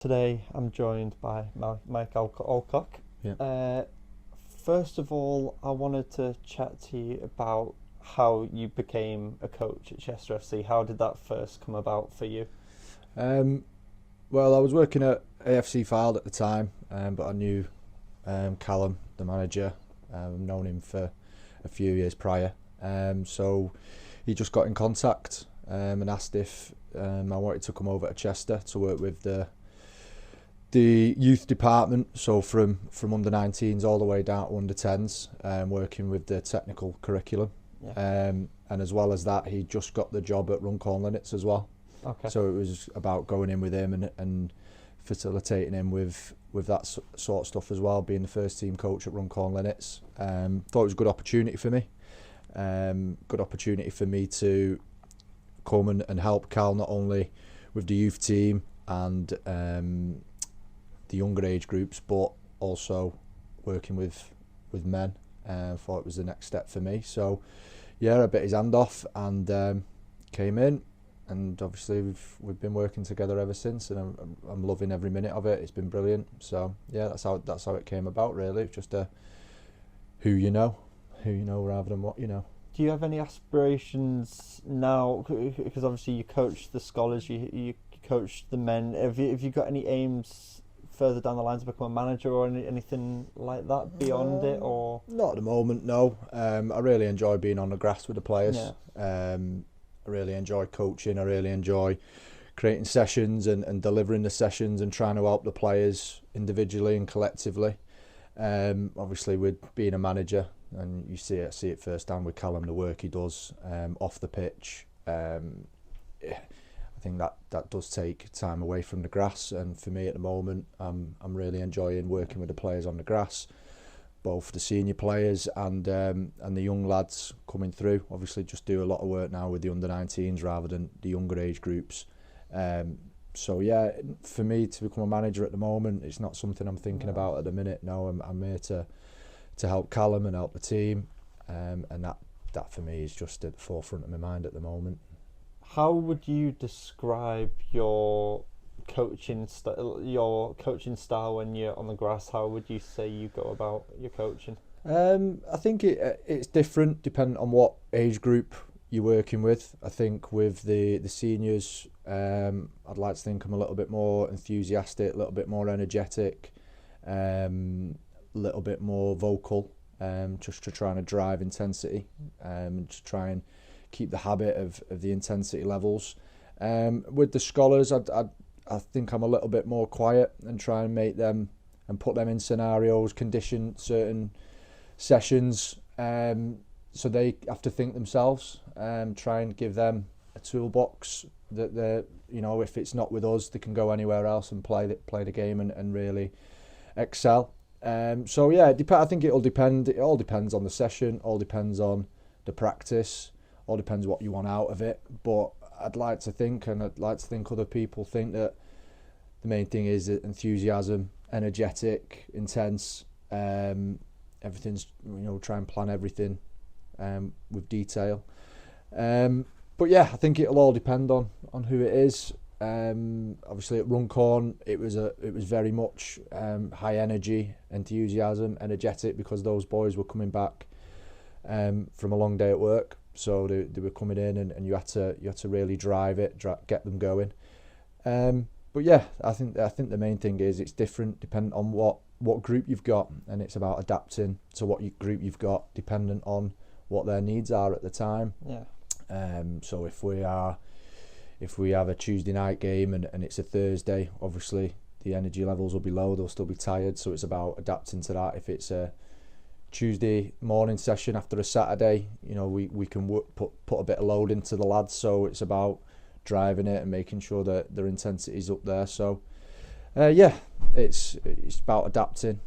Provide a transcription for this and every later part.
Today I'm joined by Mike Allcock. Yeah. First of all, I wanted to chat to you about how you became a coach at Chester FC. How did that first come about for you? Well, I was working at AFC Fylde at the time, but I knew Callum, the manager. I've known him for a few years prior. So he just got in contact and asked if I wanted to come over to Chester to work with the youth department, so from under 19s all the way down to under 10s, working with the technical curriculum. Yeah. And as well as that, he just got the job at Runcorn Linnets as well. Okay. So it was about going in with him and facilitating him with that sort of stuff as well, being the first team coach at Runcorn Linnets. Thought it was a good opportunity for me. Good opportunity for me to come and help Cal not only with the youth team and the younger age groups, but also working with men. Thought it was the next step for me. So yeah, I bit his hand off and came in, and obviously we've been working together ever since, and I'm loving every minute of it. It's been brilliant. So yeah, that's how it came about, really. It's just who you know rather than what you know. Do you have any aspirations now? Because obviously you coach the scholars, you coach the men. Have you got any aims further down the line to become a manager or anything like that beyond it, or not at the moment? No. I really enjoy being on the grass with the players. Yeah. I really enjoy coaching. I really enjoy creating sessions and delivering the sessions and trying to help the players individually and collectively. Obviously with being a manager, and you see it firsthand with Callum, the work he does off the pitch. I think that does take time away from the grass, and for me at the moment, I'm really enjoying working with the players on the grass, both the senior players and the young lads coming through. Obviously, just do a lot of work now with the under 19s rather than the younger age groups. So yeah, for me to become a manager at the moment, it's not something I'm thinking about at the minute. No, I'm here to help Callum and help the team, and that for me is just at the forefront of my mind at the moment. How would you describe your coaching style when you're on the grass? How would you say you go about your coaching? I think it's different depending on what age group you're working with. I think with the seniors, I'd like to think I'm a little bit more enthusiastic, a little bit more energetic, a little bit more vocal, just to try and drive intensity, to try and keep the habit of the intensity levels. With the scholars, I think I'm a little bit more quiet and try and make them and put them in scenarios, condition certain sessions, so they have to think themselves. Try and give them a toolbox that they're, if it's not with us, they can go anywhere else and play the game and really excel. So yeah, I think it'll depend. It all depends on the session. All depends on the practice. All depends what you want out of it. But I'd like to think other people think that the main thing is enthusiasm, energetic, intense. Everything's, try and plan everything with detail. But yeah, I think it'll all depend on who it is. Obviously at Runcorn, it was very much high energy, enthusiasm, energetic, because those boys were coming back from a long day at work. So they were coming in, and you had to really drive it, get them going. But yeah, I think the main thing is it's different depending on what group you've got, and it's about adapting to what group you've got, dependent on what their needs are at the time. Yeah. So if we have a Tuesday night game and it's a Thursday, obviously the energy levels will be low. They'll still be tired. So it's about adapting to that. If it's a Tuesday morning session after a Saturday, we can put a bit of load into the lads, so it's about driving it and making sure that their intensity is up there. So yeah, it's about adapting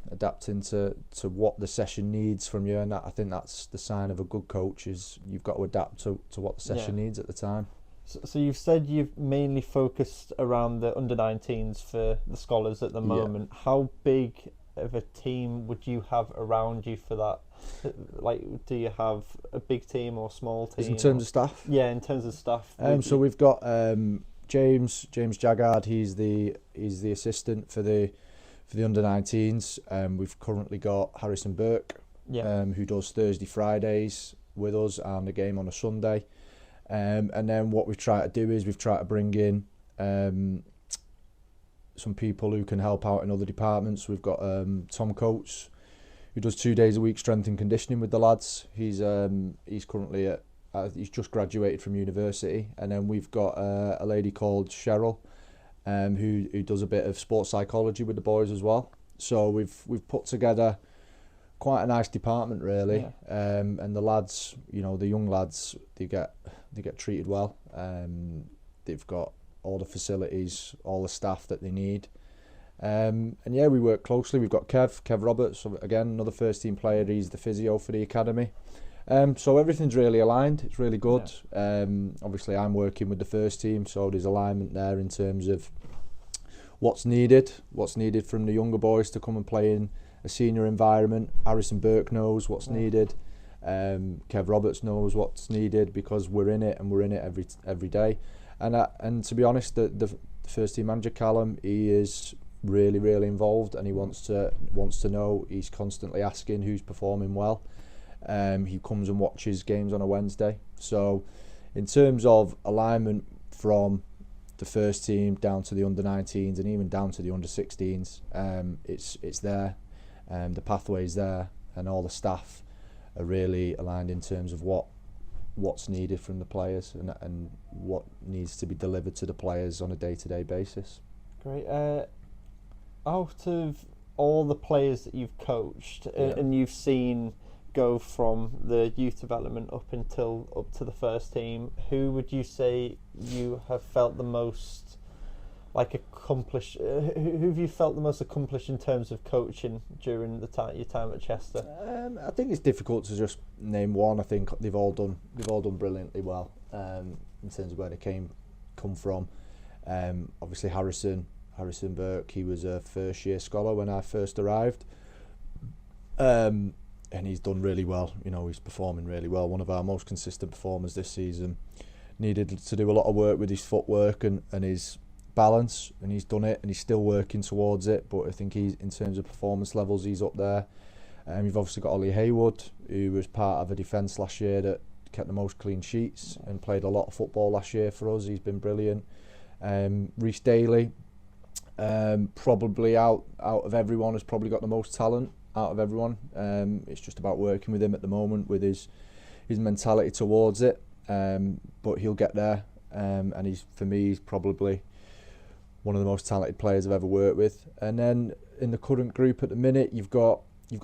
to what the session needs from you, and I think that's the sign of a good coach, is you've got to adapt to what the session needs at the time. So you've said you've mainly focused around the under 19s for the scholars at the moment. Yeah. How big of a team would you have around you for that? Like, do you have a big team or small team? In terms of staff? Yeah, in terms of staff. So we've got James Jaggard, he's the assistant for the under-19s. We've currently got Harrison Burke, who does Thursday Fridays with us and a game on a Sunday. And then what we've tried to do is we've tried to bring in some people who can help out in other departments. We've got Tom Coates, who does 2 days a week strength and conditioning with the lads. He's currently he's just graduated from university. And then we've got a lady called Cheryl, who does a bit of sports psychology with the boys as well. So we've put together quite a nice department, really. And the lads, the young lads, they get treated well. They've got all the facilities, all the staff that they need. And yeah, we work closely. We've got Kev Roberts, again, another first team player. He's the physio for the academy. So everything's really aligned. It's really good. Obviously, I'm working with the first team, so there's alignment there in terms of what's needed from the younger boys to come and play in a senior environment. Harrison Burke knows what's needed. Kev Roberts knows what's needed because we're in it, and we're in it every day. And to be honest, the first team manager Callum, he is really, really involved, and he wants to know. He's constantly asking who's performing well. He comes and watches games on a Wednesday. So in terms of alignment from the first team down to the under-19s and even down to the under-16s, it's there. The pathway's there, and all the staff are really aligned in terms of what's needed from the players and what needs to be delivered to the players on a day-to-day basis. Great. Out of all the players that you've coached and you've seen go from the youth development up to the first team, who would you say you have felt the most accomplished? Who have you felt the most accomplished in terms of coaching during your time at Chester? I think it's difficult to just name one. I think they've all done brilliantly well in terms of where they come from. Obviously Harrison Burke, he was a first year scholar when I first arrived. And he's done really well. He's performing really well. One of our most consistent performers this season. Needed to do a lot of work with his footwork and his balance, and he's done it, and he's still working towards it. But I think he's, in terms of performance levels, he's up there. You've obviously got Ollie Haywood, who was part of a defence last year that kept the most clean sheets and played a lot of football last year for us. He's been brilliant. Rhys Daly, probably out of everyone, has probably got the most talent out of everyone. It's just about working with him at the moment with his mentality towards it. But he'll get there. And for me, he's probably one of the most talented players I've ever worked with. And then in the current group at the minute, you've got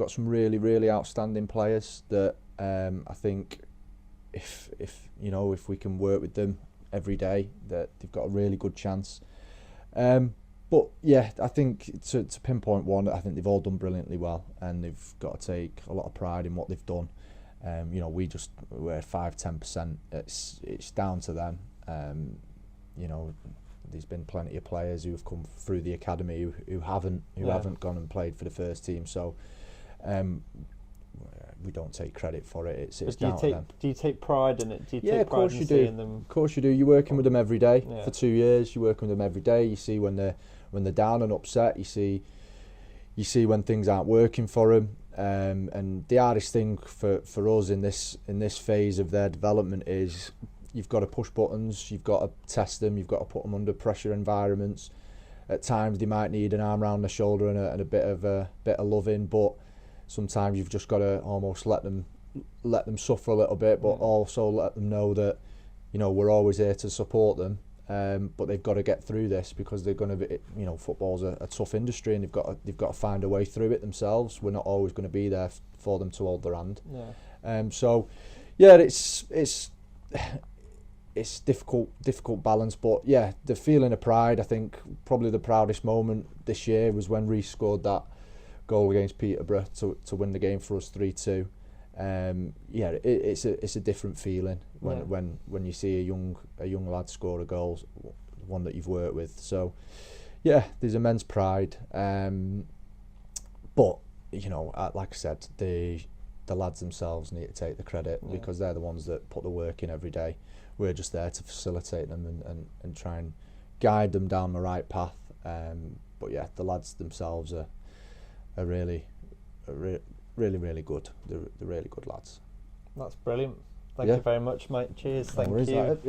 some really, really outstanding players that I think if we can work with them every day, that they've got a really good chance. But yeah, I think to pinpoint one, I think they've all done brilliantly well, and they've got to take a lot of pride in what they've done. We're 5-10%. It's down to them. There's been plenty of players who have come through the academy who haven't gone and played for the first team. So we don't take credit for it. It's down to them. Do you take pride in it? Do you take pride in seeing them? Of course you do. You're working with them every day for 2 years. You're working with them every day. You see when they're down and upset. You see when things aren't working for them. And the hardest thing for us in this phase of their development is you've got to push buttons, you've got to test them, you've got to put them under pressure environments. At times they might need an arm around the shoulder and a bit of loving, but sometimes you've just got to almost let them suffer a little bit, but also let them know that we're always here to support them. But they've got to get through this because they're going to be, football's a tough industry, and they've got to find a way through it themselves. We're not always going to be there for them to hold their hand. It's difficult balance, but yeah, the feeling of pride. I think probably the proudest moment this year was when Rhys scored that goal against Peterborough to win the game for us 3-2. It's a different feeling when you see a young lad score a goal, one that you've worked with. So yeah, there's immense pride. But like I said, the lads themselves need to take the credit because they're the ones that put the work in every day. We're just there to facilitate them and try and guide them down the right path. But yeah, the lads themselves are really good. They're really good lads. That's brilliant. Thank Yeah. you very much, mate. Cheers. No Thank worries, you. that it, yeah.